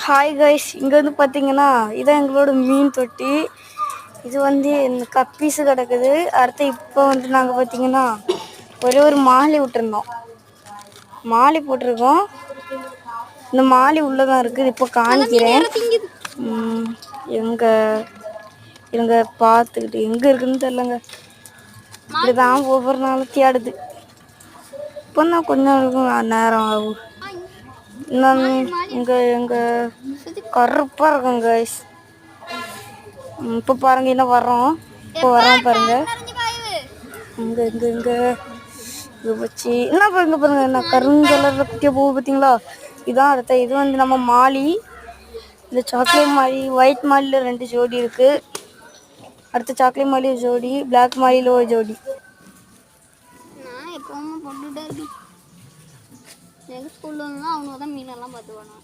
Hi guys, இங்கே வந்து பார்த்தீங்கன்னா இதான் எங்களோட மீன் தொட்டி. இது வந்து இந்த கப்பீஸு கிடக்குது. அடுத்து இப்போ வந்து நாங்கள் பார்த்தீங்கன்னா ஒரே ஒரு மாலி விட்டுருந்தோம், மாலி போட்டிருக்கோம். இந்த மாலி உள்ளதான் இருக்குது. இப்போ காணிக்கிறேன். எங்க பார்த்துக்கிட்டு எங்கே இருக்குன்னு தெரிலங்க. இப்படிதான் ஒவ்வொரு நாளும் தேடுது. இப்போ தான் கொஞ்சம் இருக்கும், நேரம் ஆகும். எங்க கருப்பா இருக்கும் கைஸ். இப்போ பாருங்க என்ன வர்றோம், இப்போ வரோம் பாருங்க. இங்க இங்க இங்க இங்க வச்சு என்ன பாருங்க பாருங்க, என்ன கருங்கலர்ல குட்டியா பூ பார்த்தீங்களா? இதான் அடுத்த இது வந்து நம்ம மாலி. இந்த சாக்லேட் மாலி, ஒயிட் மாலியில் 2 ஜோடி இருக்கு. அடுத்த சாக்லேட் மாலி ஒரு ஜோடி, பிளாக் மாலியில் ஒரு ஜோடி. நான் எப்பவும் போட்டுட்டே இருக்கேன். எங்கள் ஸ்கூலில் இருந்தால் அவங்க தான் மீனெல்லாம் பார்த்துக்கணும்.